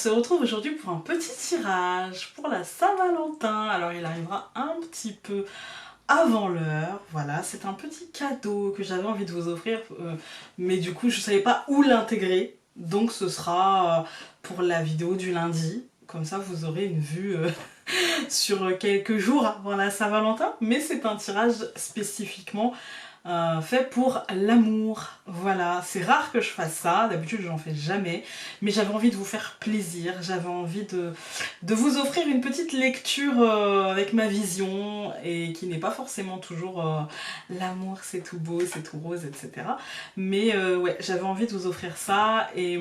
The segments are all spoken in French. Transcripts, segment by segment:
se retrouve aujourd'hui pour un petit tirage pour la Saint-Valentin. Alors il arrivera un petit peu avant l'heure, voilà, c'est un petit cadeau que j'avais envie de vous offrir, mais du coup je ne savais pas où l'intégrer, donc ce sera pour la vidéo du lundi, comme ça vous aurez une vue sur quelques jours avant la Saint-Valentin, mais c'est un tirage spécifiquement fait pour l'amour. Voilà, c'est rare que je fasse ça, d'habitude j'en fais jamais, mais j'avais envie de vous faire plaisir, j'avais envie de vous offrir une petite lecture avec ma vision, et qui n'est pas forcément toujours l'amour c'est tout beau, c'est tout rose, etc. Mais ouais, j'avais envie de vous offrir ça, et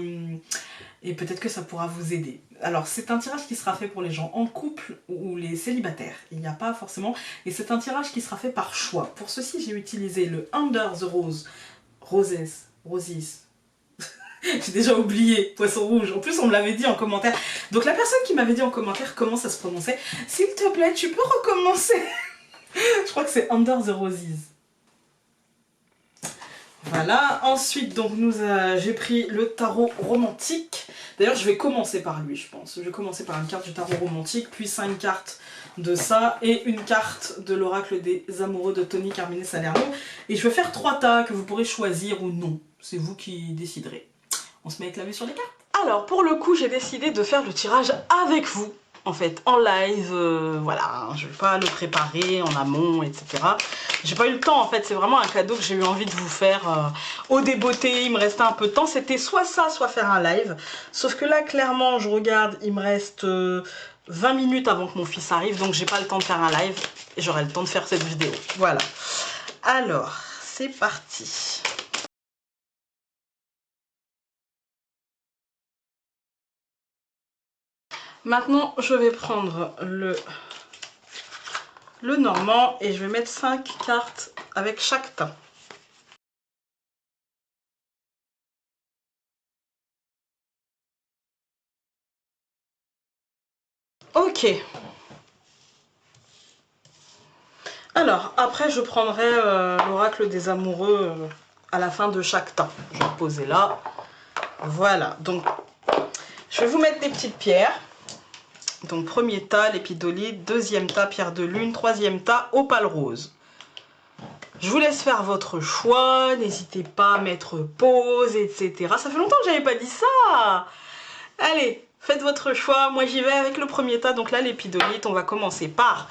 peut-être que ça pourra vous aider. Alors c'est un tirage qui sera fait pour les gens en couple ou les célibataires, il n'y a pas forcément, et c'est un tirage qui sera fait par choix. Pour ceci j'ai utilisé le Under the Roses, j'ai déjà oublié, poisson rouge, en plus on me l'avait dit en commentaire, donc la personne qui m'avait dit en commentaire comment ça se prononçait, s'il te plaît tu peux recommencer. Je crois que c'est Under the Roses. Voilà, ensuite donc j'ai pris le tarot romantique. D'ailleurs je vais commencer par lui je pense. Je vais commencer par une carte du tarot romantique, puis 5 cartes de ça et une carte de l'oracle des amoureux de Tony Carmine Salerno. Et je vais faire 3 tas que vous pourrez choisir ou non. C'est vous qui déciderez. On se met avec la vue sur les cartes. Alors pour le coup j'ai décidé de faire le tirage avec vous. En fait, en live, voilà, je vais pas le préparer en amont, etc. J'ai pas eu le temps, en fait, c'est vraiment un cadeau que j'ai eu envie de vous faire au débeauté. Il me restait un peu de temps, c'était soit ça, soit faire un live. Sauf que là, clairement, je regarde, il me reste 20 minutes avant que mon fils arrive, donc j'ai pas le temps de faire un live, et j'aurai le temps de faire cette vidéo. Voilà. Alors, c'est parti. Maintenant, je vais prendre le normand et je vais mettre 5 cartes avec chaque tas. Ok. Alors, après, je prendrai l'oracle des amoureux à la fin de chaque tas. Je vais le poser là. Voilà. Donc, je vais vous mettre des petites pierres. Donc, premier tas, l'épidolite. Deuxième tas, pierre de lune. Troisième tas, opale rose. Je vous laisse faire votre choix. N'hésitez pas à mettre pause, etc. Ça fait longtemps que j'avais pas dit ça. Allez, faites votre choix. Moi, j'y vais avec le premier tas. Donc là, l'épidolite. On va commencer par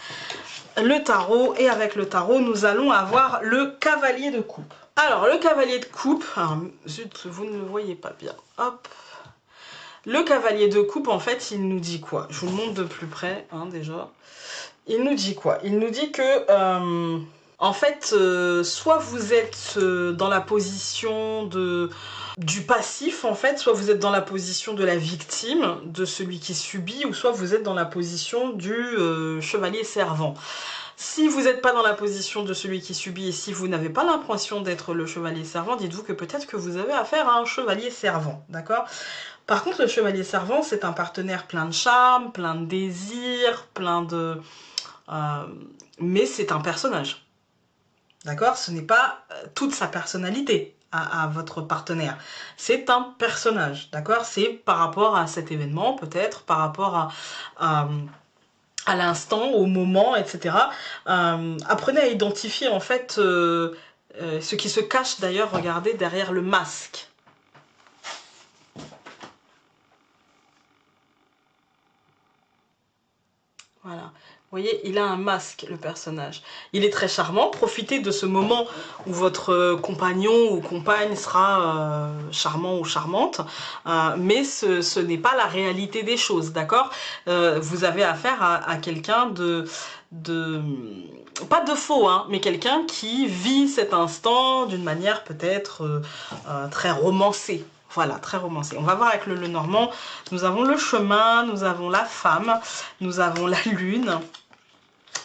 le tarot, et avec le tarot nous allons avoir le cavalier de coupe. Alors le cavalier de coupe, zut, vous ne le voyez pas bien, hop, le cavalier de coupe en fait il nous dit quoi? Je vous le montre de plus près déjà. Il nous dit quoi? Il nous dit que en fait soit vous êtes dans la position du passif en fait, soit vous êtes dans la position de la victime, de celui qui subit, ou soit vous êtes dans la position du chevalier servant. Si vous n'êtes pas dans la position de celui qui subit, et si vous n'avez pas l'impression d'être le chevalier servant, dites-vous que peut-être que vous avez affaire à un chevalier servant, d'accord? Par contre, le chevalier servant, c'est un partenaire plein de charme, plein de désirs, plein de... mais c'est un personnage, d'accord? Ce n'est pas toute sa personnalité à votre partenaire. C'est un personnage, d'accord? C'est par rapport à cet événement, peut-être, par rapport à l'instant, au moment, etc. Apprenez à identifier en fait ce qui se cache d'ailleurs, regardez, derrière le masque. Voilà. Vous voyez, il a un masque, le personnage. Il est très charmant. Profitez de ce moment où votre compagnon ou compagne sera charmant ou charmante. Mais ce n'est pas la réalité des choses, d'accord? Vous avez affaire à quelqu'un pas de faux, hein, mais quelqu'un qui vit cet instant d'une manière peut-être très romancée. Voilà, très romancé. On va voir avec le normand. Nous avons le chemin, nous avons la femme, nous avons la lune,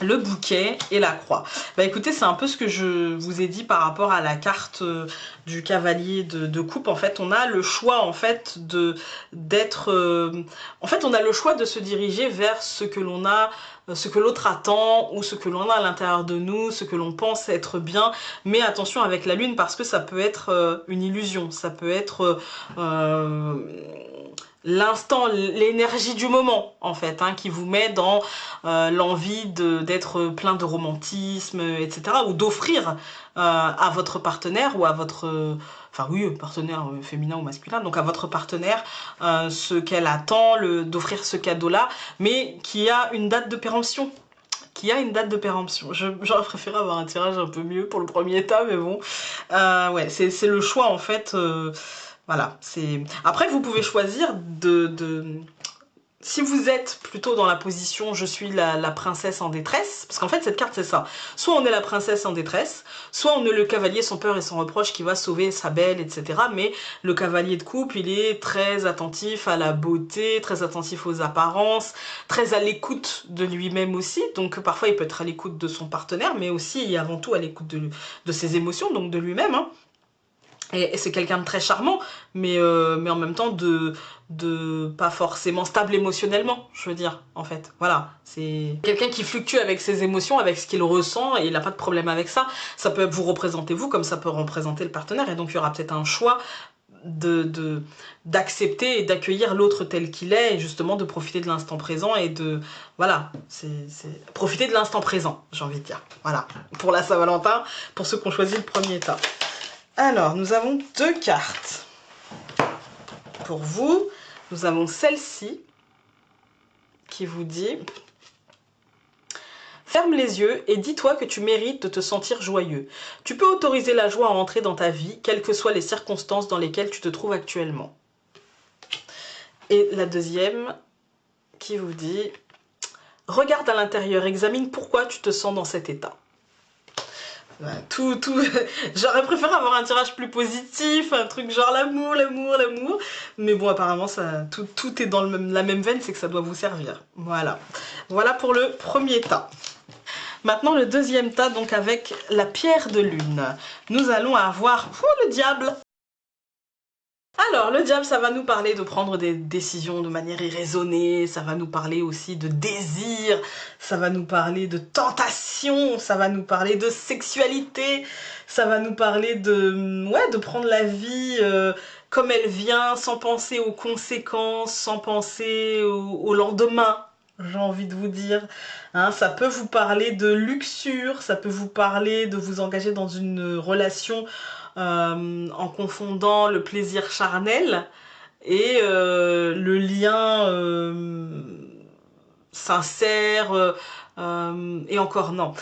le bouquet et la croix. Bah écoutez, c'est un peu ce que je vous ai dit par rapport à la carte du cavalier de coupe. En fait, on a le choix en fait en fait, on a le choix de se diriger vers ce que l'on a, ce que l'autre attend, ou ce que l'on a à l'intérieur de nous, ce que l'on pense être bien. Mais attention avec la lune, parce que ça peut être une illusion, ça peut être l'instant, l'énergie du moment, en fait, hein, qui vous met dans l'envie d'être plein de romantisme, etc. Ou d'offrir à votre partenaire ou à votre... enfin oui, partenaire féminin ou masculin, donc à votre partenaire, ce qu'elle attend, d'offrir ce cadeau-là, mais qui a une date de péremption. J'aurais préféré avoir un tirage un peu mieux pour le premier état, mais bon. Ouais, c'est le choix, en fait. Voilà, c'est... Après, vous pouvez choisir si vous êtes plutôt dans la position je suis la princesse en détresse, parce qu'en fait cette carte c'est ça, soit on est la princesse en détresse, soit on est le cavalier sans peur et sans reproche qui va sauver sa belle, etc. Mais le cavalier de coupe, il est très attentif à la beauté, très attentif aux apparences, très à l'écoute de lui-même aussi, donc parfois il peut être à l'écoute de son partenaire, mais aussi et avant tout à l'écoute de ses émotions, donc de lui-même, hein. Et c'est quelqu'un de très charmant, mais en même temps de pas forcément stable émotionnellement, je veux dire, en fait. Voilà, c'est quelqu'un qui fluctue avec ses émotions, avec ce qu'il ressent, et il n'a pas de problème avec ça. Ça peut vous représenter vous, comme ça peut représenter le partenaire, et donc il y aura peut-être un choix d'accepter et d'accueillir l'autre tel qu'il est, et justement de profiter de l'instant présent, et de... Voilà, c'est profiter de l'instant présent, j'ai envie de dire. Voilà, pour la Saint-Valentin, pour ceux qui ont choisi le premier état. Alors, nous avons 2 cartes. Pour vous, nous avons celle-ci qui vous dit « Ferme les yeux et dis-toi que tu mérites de te sentir joyeux. Tu peux autoriser la joie à entrer dans ta vie, quelles que soient les circonstances dans lesquelles tu te trouves actuellement. » Et la deuxième qui vous dit « Regarde à l'intérieur, examine pourquoi tu te sens dans cet état. » J'aurais préféré avoir un tirage plus positif, un truc genre l'amour, mais bon, apparemment tout est dans la même veine, c'est que ça doit vous servir. Voilà pour le premier tas. Maintenant le deuxième tas, donc avec la pierre de lune, nous allons avoir le diable. Alors, le diable, ça va nous parler de prendre des décisions de manière irraisonnée, ça va nous parler aussi de désir, ça va nous parler de tentation, ça va nous parler de sexualité, ça va nous parler de prendre la vie comme elle vient, sans penser aux conséquences, sans penser au lendemain, j'ai envie de vous dire. Hein, ça peut vous parler de luxure, ça peut vous parler de vous engager dans une relation en confondant le plaisir charnel et le lien sincère, et encore non.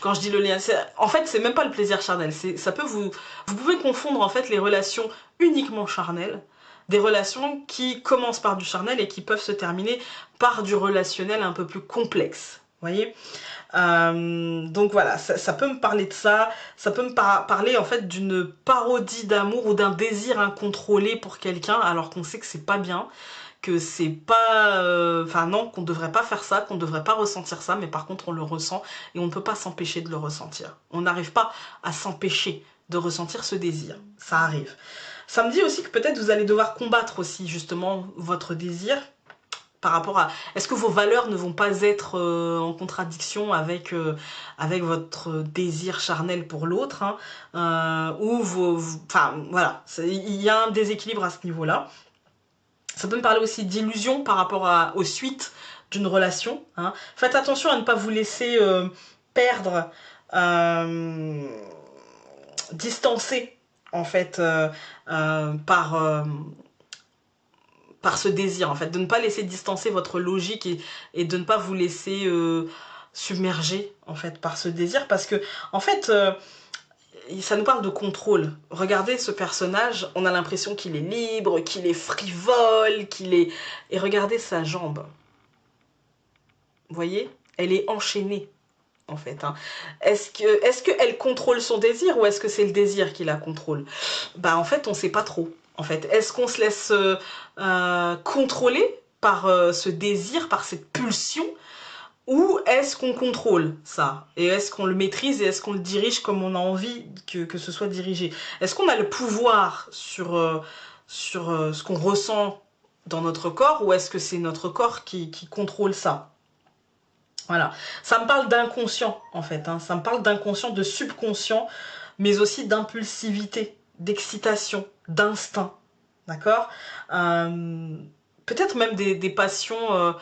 Quand je dis le lien, en fait c'est même pas le plaisir charnel, vous pouvez confondre en fait les relations uniquement charnelles, des relations qui commencent par du charnel et qui peuvent se terminer par du relationnel un peu plus complexe, voyez. Donc voilà, ça peut me parler de ça, ça peut me parler en fait d'une parodie d'amour ou d'un désir incontrôlé pour quelqu'un alors qu'on sait que c'est pas bien, que c'est pas... Enfin non, qu'on devrait pas faire ça, qu'on devrait pas ressentir ça, mais par contre on le ressent et on ne peut pas s'empêcher de le ressentir. On n'arrive pas à s'empêcher de ressentir ce désir, ça arrive. Ça me dit aussi que peut-être vous allez devoir combattre aussi justement votre désir, par rapport à... Est-ce que vos valeurs ne vont pas être en contradiction avec votre désir charnel pour l'autre, hein, ou enfin, voilà, il y a un déséquilibre à ce niveau-là. Ça peut me parler aussi d'illusion par rapport aux suites d'une relation. Hein. Faites attention à ne pas vous laisser perdre, distancer, en fait, par ce désir, en fait, de ne pas laisser distancer votre logique et de ne pas vous laisser submerger, en fait, par ce désir, parce que, en fait, ça nous parle de contrôle. Regardez ce personnage, on a l'impression qu'il est libre, qu'il est frivole, qu'il est... Et regardez sa jambe. Vous voyez? Elle est enchaînée, en fait. Hein. Est-ce qu'elle contrôle son désir ou est-ce que c'est le désir qui la contrôle? Bah, en fait, on ne sait pas trop. En fait, est-ce qu'on se laisse contrôler par ce désir, par cette pulsion, ou est-ce qu'on contrôle ça? Et est-ce qu'on le maîtrise et est-ce qu'on le dirige comme on a envie que ce soit dirigé? Est-ce qu'on a le pouvoir sur ce qu'on ressent dans notre corps ou est-ce que c'est notre corps qui contrôle ça? Voilà, ça me parle d'inconscient en fait, hein. Ça me parle d'inconscient, de subconscient, mais aussi d'impulsivité, d'excitation, d'instinct, d'accord? peut-être même des passions,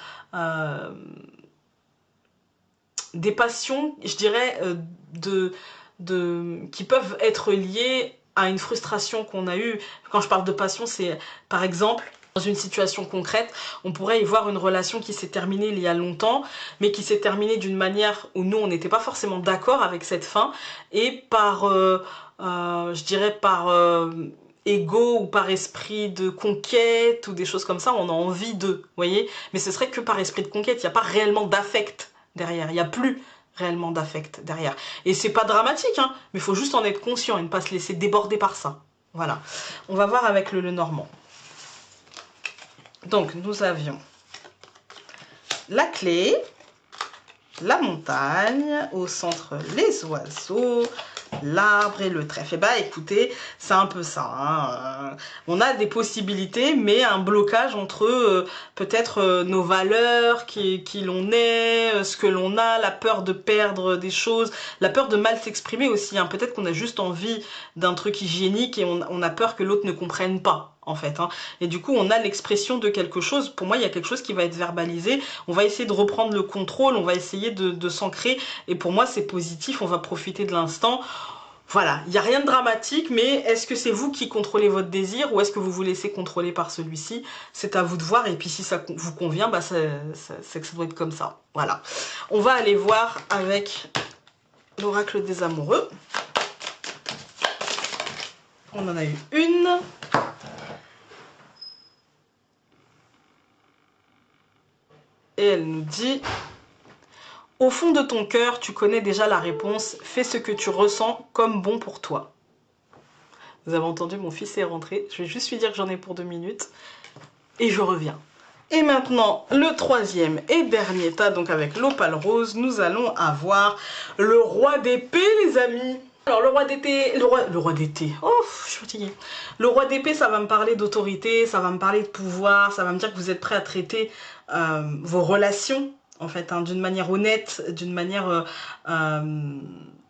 je dirais, qui peuvent être liées à une frustration qu'on a eue. Quand je parle de passion, c'est par exemple, dans une situation concrète, on pourrait y voir une relation qui s'est terminée il y a longtemps, mais qui s'est terminée d'une manière où nous, on n'était pas forcément d'accord avec cette fin, et par, je dirais, par ego ou par esprit de conquête ou des choses comme ça, on a envie de, vous voyez. Mais ce serait que par esprit de conquête, il n'y a pas réellement d'affect derrière, il n'y a plus réellement d'affect derrière. Et c'est pas dramatique, hein, mais il faut juste en être conscient et ne pas se laisser déborder par ça. Voilà. On va voir avec le Lenormand. Donc, nous avions la clé, la montagne, au centre les oiseaux, l'arbre et le trèfle. Et bah écoutez, c'est un peu ça. Hein. On a des possibilités, mais un blocage entre peut-être nos valeurs, qui l'on est, ce que l'on a, la peur de perdre des choses, la peur de mal s'exprimer aussi. Hein. Peut-être qu'on a juste envie d'un truc hygiénique et on a peur que l'autre ne comprenne pas. En fait, hein. Et du coup on a l'expression de quelque chose. Pour moi il y a quelque chose qui va être verbalisé, on va essayer de reprendre le contrôle, on va essayer de s'ancrer, et pour moi c'est positif, on va profiter de l'instant. Voilà, il n'y a rien de dramatique, mais est-ce que c'est vous qui contrôlez votre désir ou est-ce que vous vous laissez contrôler par celui-ci? C'est à vous de voir, et puis si ça vous convient, bah c'est que ça doit être comme ça. Voilà, on va aller voir avec l'oracle des amoureux. On en a eu une. Et elle nous dit: au fond de ton cœur, tu connais déjà la réponse. Fais ce que tu ressens comme bon pour toi. Vous avez entendu, mon fils est rentré. Je vais juste lui dire que j'en ai pour 2 minutes. Et je reviens. Et maintenant, le troisième et dernier tas, donc avec l'opale rose, nous allons avoir le roi d'épée, les amis. Alors le roi d'épée, le roi d'été, oh je suis fatiguée. Le roi d'épée, ça va me parler d'autorité, ça va me parler de pouvoir, ça va me dire que vous êtes prêt à traiter vos relations, en fait, hein, d'une manière honnête, d'une manière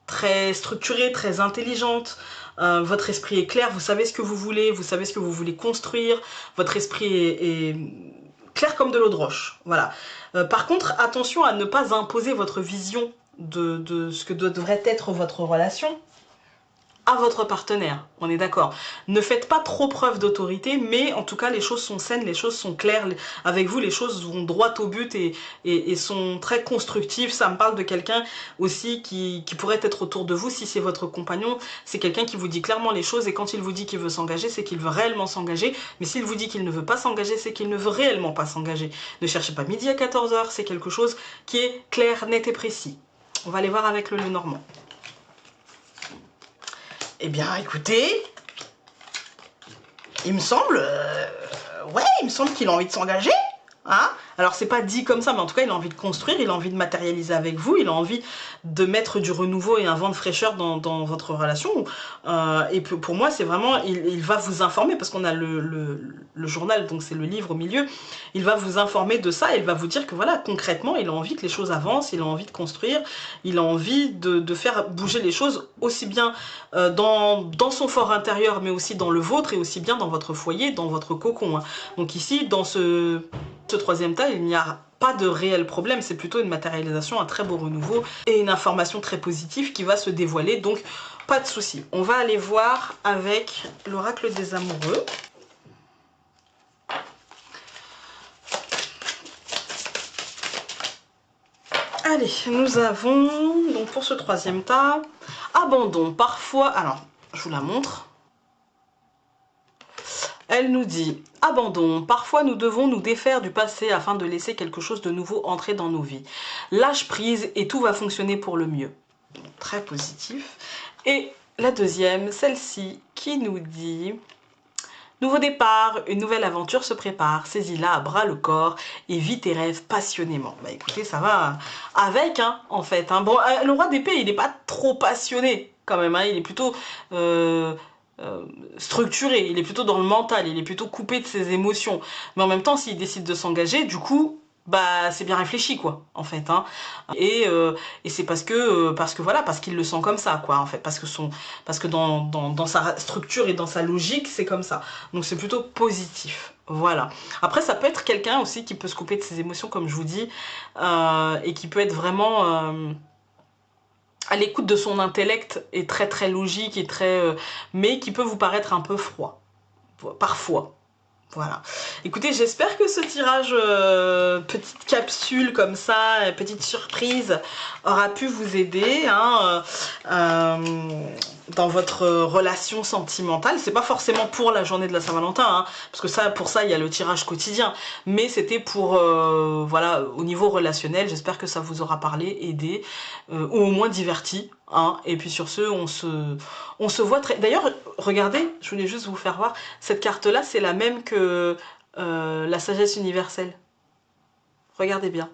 très structurée, très intelligente. Votre esprit est clair, vous savez ce que vous voulez construire, votre esprit est clair comme de l'eau de roche, voilà. Par contre, attention à ne pas imposer votre vision de ce que devrait être votre relation à votre partenaire, on est d'accord. Ne faites pas trop preuve d'autorité, mais en tout cas les choses sont saines, les choses sont claires, avec vous les choses vont droit au but et sont très constructives. Ça me parle de quelqu'un aussi qui pourrait être autour de vous, si c'est votre compagnon, c'est quelqu'un qui vous dit clairement les choses, et quand il vous dit qu'il veut s'engager, c'est qu'il veut réellement s'engager, mais s'il vous dit qu'il ne veut pas s'engager, c'est qu'il ne veut réellement pas s'engager. Ne cherchez pas midi à 14 h, c'est quelque chose qui est clair, net et précis. On va aller voir avec le Lenormand. Eh bien, écoutez, il me semble, ouais, il me semble qu'il a envie de s'engager, hein. Alors, c'est pas dit comme ça, mais en tout cas, il a envie de construire, il a envie de matérialiser avec vous, il a envie de mettre du renouveau et un vent de fraîcheur dans votre relation. Et pour moi, c'est vraiment, il va vous informer, parce qu'on a le journal, donc c'est le livre au milieu, il va vous informer de ça, et il va vous dire que voilà, concrètement, il a envie que les choses avancent, il a envie de construire, il a envie de faire bouger les choses, aussi bien dans son fort intérieur, mais aussi dans le vôtre, et aussi bien dans votre foyer, dans votre cocon. Hein. Donc ici, dans ce troisième tas, il n'y a pas de réel problème, c'est plutôt une matérialisation, un très beau renouveau et une information très positive qui va se dévoiler, donc pas de souci. On va aller voir avec l'oracle des amoureux. Allez, nous avons, donc pour ce troisième tas, abandon. Parfois, alors, je vous la montre. Elle nous dit: abandon, parfois nous devons nous défaire du passé afin de laisser quelque chose de nouveau entrer dans nos vies. Lâche prise et tout va fonctionner pour le mieux. Très positif. Et la deuxième, celle-ci, qui nous dit: nouveau départ, une nouvelle aventure se prépare, saisis-la à bras le corps et vis tes rêves passionnément. Bah écoutez, ça va avec, hein, en fait. Hein. Bon, le roi d'épée, il n'est pas trop passionné, quand même, hein, il est plutôt... structuré, il est plutôt dans le mental, il est plutôt coupé de ses émotions, mais en même temps s'il décide de s'engager, du coup bah c'est bien réfléchi quoi en fait hein. Et c'est parce que voilà, parce qu'il le sent comme ça quoi en fait, parce que dans sa structure et dans sa logique c'est comme ça, donc c'est plutôt positif. Voilà. Après ça peut être quelqu'un aussi qui peut se couper de ses émotions comme je vous dis, et qui peut être vraiment à l'écoute de son intellect et très très logique et très mais qui peut vous paraître un peu froid parfois. Voilà. Écoutez, j'espère que ce tirage, petite capsule comme ça, petite surprise, aura pu vous aider hein, dans votre relation sentimentale. C'est pas forcément pour la journée de la Saint-Valentin, hein, parce que ça, pour ça, il y a le tirage quotidien. Mais c'était pour, voilà, au niveau relationnel. J'espère que ça vous aura parlé, aidé, ou au moins diverti. Hein. Et puis sur ce, on se voit très... D'ailleurs, regardez, je voulais juste vous faire voir, cette carte-là, c'est la même que la sagesse universelle. Regardez bien.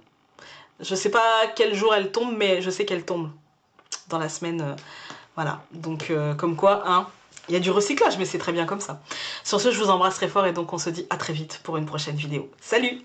Je sais pas quel jour elle tombe, mais je sais qu'elle tombe dans la semaine. Voilà, donc comme quoi, hein, il y a du recyclage, mais c'est très bien comme ça. Sur ce, je vous embrasse très fort et donc on se dit à très vite pour une prochaine vidéo. Salut!